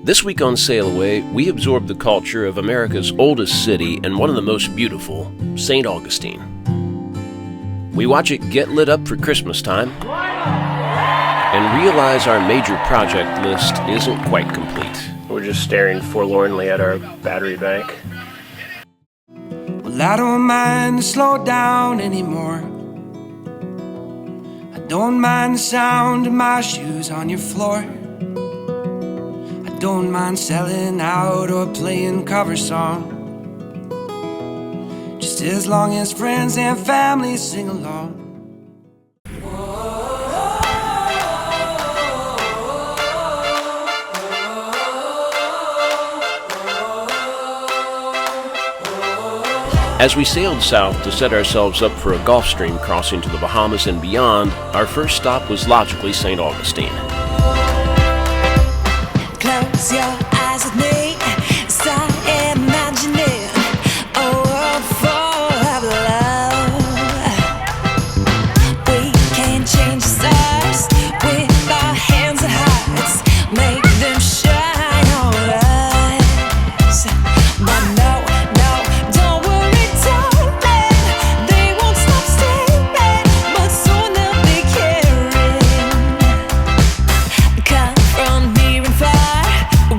This week on SailAway, we absorb the culture of America's oldest city and one of the most beautiful, St. Augustine. We watch it get lit up for Christmas time and realize our major project list isn't quite complete. We're just staring forlornly at our battery bank. Well, I don't mind to slow down anymore. I don't mind the sound of my shoes on your floor. I don't mind selling out or playing cover song, just as long as friends and family sing along. As we sailed south to set ourselves up for a Gulf Stream crossing to the Bahamas and beyond, our first stop was logically St. Augustine. Close your eyes with me, start imagining a world full of love. We can change the stars with our hands and hearts, make them shine on us. But no, don't worry, darling, they won't stop staring, but soon they'll be caring. Come from near and far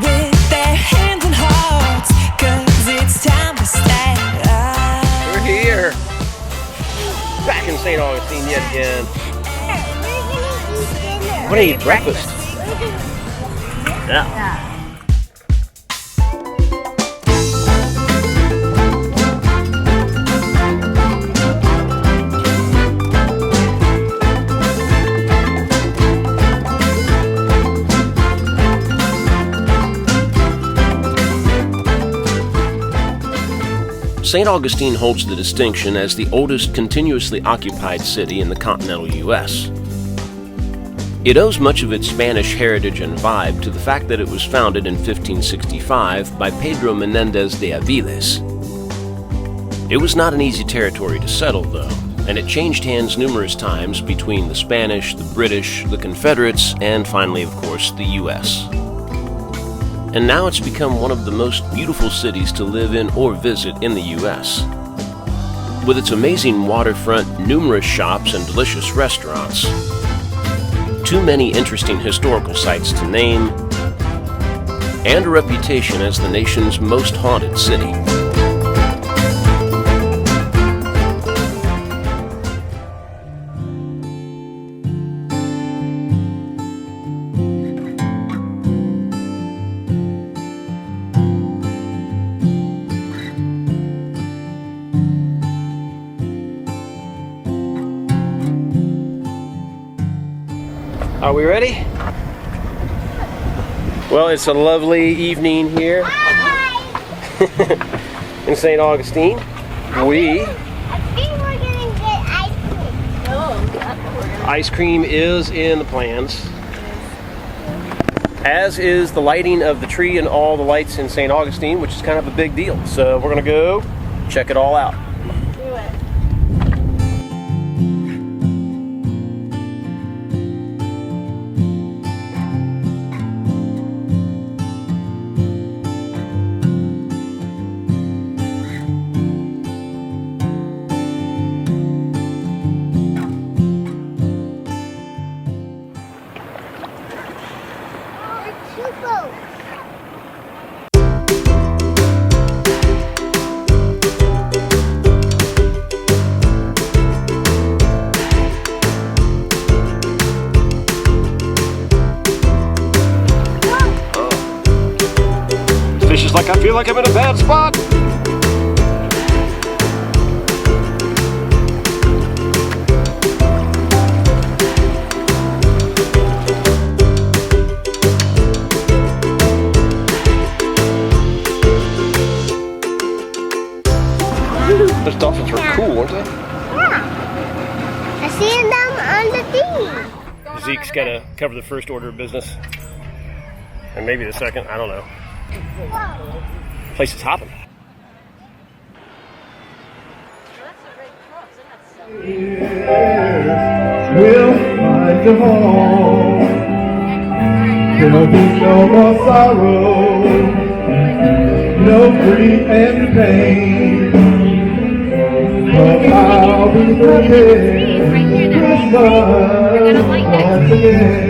with their hands and hearts, 'cause it's time to start. We're here, back in St. Augustine yet again. Want to eat breakfast? Yeah. St. Augustine holds the distinction as the oldest continuously occupied city in the continental U.S. It owes much of its Spanish heritage and vibe to the fact that it was founded in 1565 by Pedro Menendez de Aviles. It was not an easy territory to settle, though, and it changed hands numerous times between the Spanish, the British, the Confederates, and finally, of course, the U.S. And now it's become one of the most beautiful cities to live in or visit in the U.S. With its amazing waterfront, numerous shops, and delicious restaurants, too many interesting historical sites to name, and a reputation as the nation's most haunted city. Are we ready? Well, it's a lovely evening here in St. Augustine. I think we're gonna get ice cream. Ice cream is in the plans, as is the lighting of the tree and all the lights in St. Augustine, which is kind of a big deal. So we're gonna go check it all out. Do it. Like I feel like I'm in a bad spot. Those dolphins are cool, aren't they? Yeah. I see them on the thing. Zeke's got to cover the first order of business. And maybe the second, I don't know. Whoa. Place is hopping. We'll find them all. There'll be no more sorrow, no grief and pain. But I'll be bringing Christmas once again.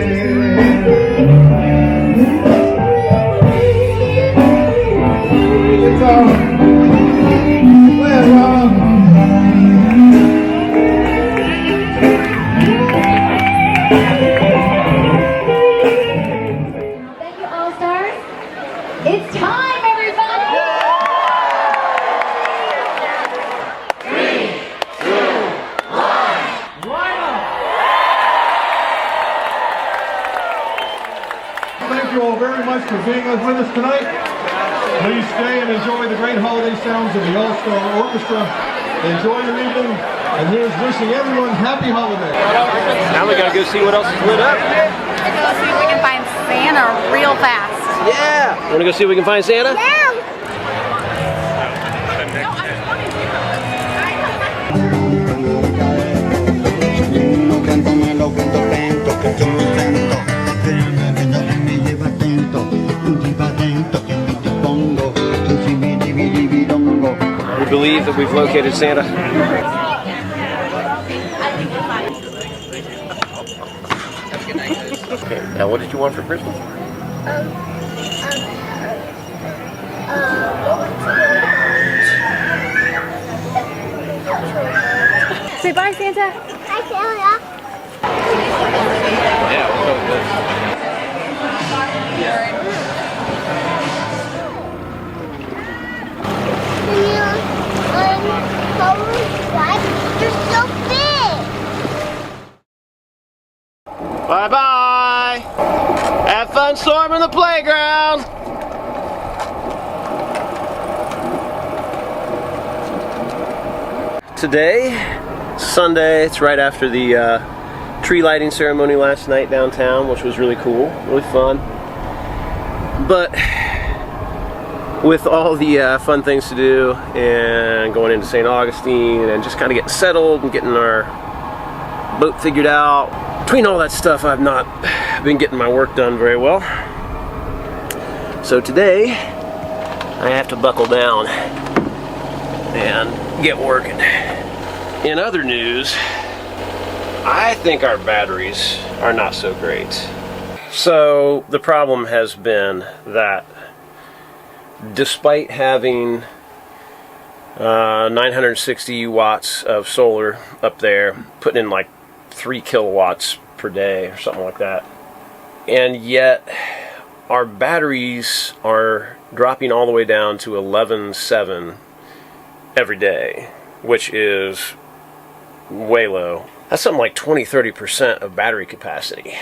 It's all It's time, everybody! 3, 2, 1. Thank you all very much for being with us tonight. Please stay and enjoy the great holiday sounds of the All-Star Orchestra. Enjoy your evening, and here's wishing everyone happy holidays. Now we gotta go see what else is lit up. Let's go see if we can find Santa real fast. Yeah! Wanna go see if we can find Santa? Yeah. We believe that we've located Santa. Okay, now what did you want for Christmas? Say bye, Santa. Hi, Santa. Yeah, we'll go with this. You're so big. Bye-bye! Have fun storming the playground! Today, Sunday, it's right after the tree lighting ceremony last night downtown, which was really cool, really fun. But with all the fun things to do and going into St. Augustine and just kind of getting settled and getting our boat figured out, between all that stuff, I've not been getting my work done very well. So today, I have to buckle down and get working. In other news, I think our batteries are not so great. So the problem has been that despite having 960 watts of solar up there, putting in like 3 kilowatts per day or something like that, and yet our batteries are dropping all the way down to 11.7 every day, which is way low. That's something like 20-30% of battery capacity,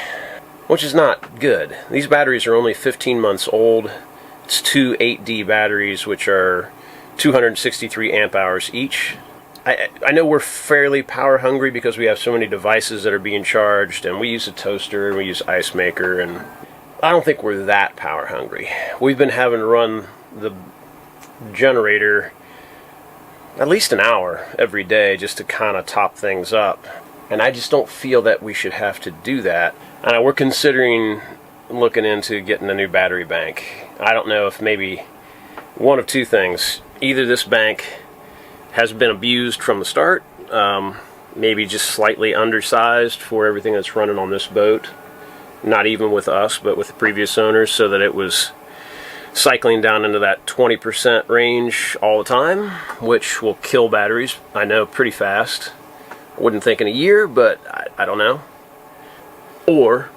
which is not good. These batteries are only 15 months old. It's 2 8D batteries, which are 263 amp hours each. I know we're fairly power hungry because we have so many devices that are being charged, and we use a toaster, and we use ice maker, and I don't think we're that power hungry. We've been having to run the generator at least an hour every day just to kind of top things up, and I just don't feel that we should have to do that. And we're considering looking into getting a new battery bank. I don't know if maybe one of two things. Either this bank has been abused from the start, maybe just slightly undersized for everything that's running on this boat, not even with us, but with the previous owners, so that it was cycling down into that 20% range all the time, which will kill batteries, I know, pretty fast. I wouldn't think in a year, but I don't know. Or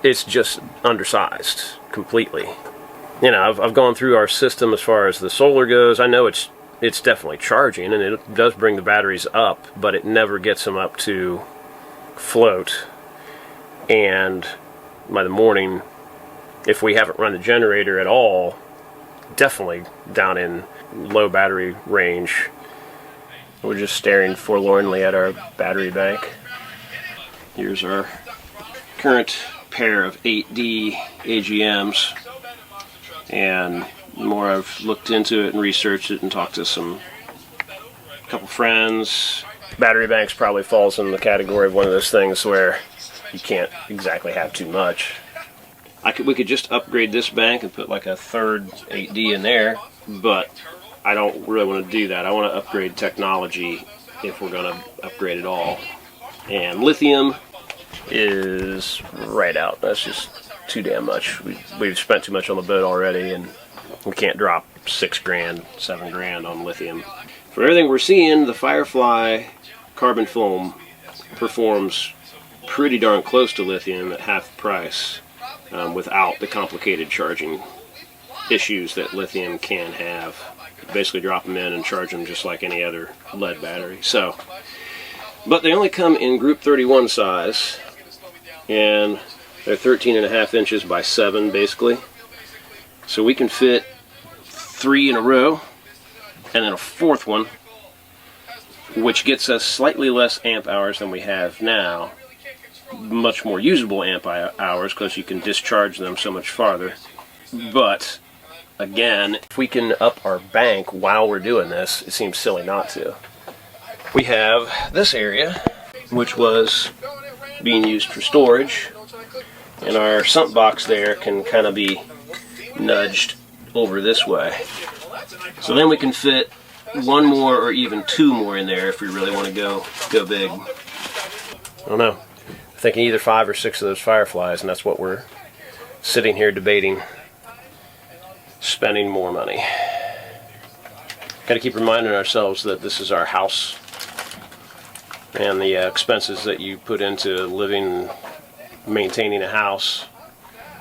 it's just undersized completely. You know, I've gone through our system as far as the solar goes. I know it's definitely charging, and it does bring the batteries up, but it never gets them up to float. And by the morning, if we haven't run the generator at all, definitely down in low battery range. We're just staring forlornly at our battery bank. Here's our current pair of 8D AGMs, and the more I've looked into it and researched it and talked to a couple friends, battery banks probably falls in the category of one of those things where you can't exactly have too much. We could just upgrade this bank and put like a third 8D in there, but I don't really want to do that. I want to upgrade technology if we're going to upgrade it all. And lithium is right out. That's just too damn much. We've spent too much on the boat already, and we can't drop $6 grand, $7 grand on lithium. For everything we're seeing, the Firefly carbon foam performs pretty darn close to lithium at half the price, without the complicated charging issues that lithium can have. You basically drop them in and charge them just like any other lead battery. So, but they only come in group 31 size, and they're 13.5 inches by 7 basically. So we can fit 3 in a row, and then a 4th one, which gets us slightly less amp hours than we have now. Much more usable amp hours because you can discharge them so much farther. But again, if we can up our bank while we're doing this, it seems silly not to. We have this area, which was being used for storage, and our sump box there can kind of be nudged over this way. So then we can fit 1 more or even 2 more in there if we really want to go big. I don't know. I'm thinking either 5 or 6 of those Fireflies, and that's what we're sitting here debating. Spending more money. Got to keep reminding ourselves that this is our house, and the expenses that you put into living, maintaining a house,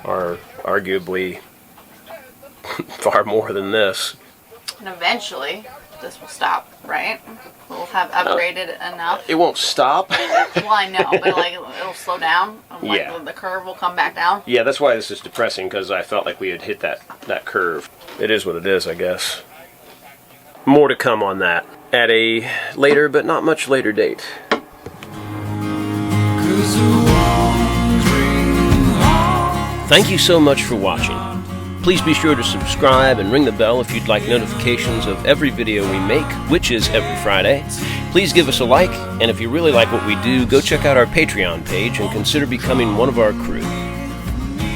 are arguably far more than this. And eventually, this will stop, right? We'll have upgraded enough. It won't stop. Well, I know, but like it'll slow down. Like Yeah. the curve will come back down. Yeah, that's why this is depressing, because I felt like we had hit that curve. It is what it is, I guess. More to come on that at a later, but not much later date. Thank you so much for watching. Please be sure to subscribe and ring the bell if you'd like notifications of every video we make, which is every Friday. Please give us a like, and if you really like what we do, go check out our Patreon page and consider becoming one of our crew.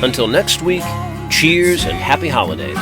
Until next week, cheers and happy holidays.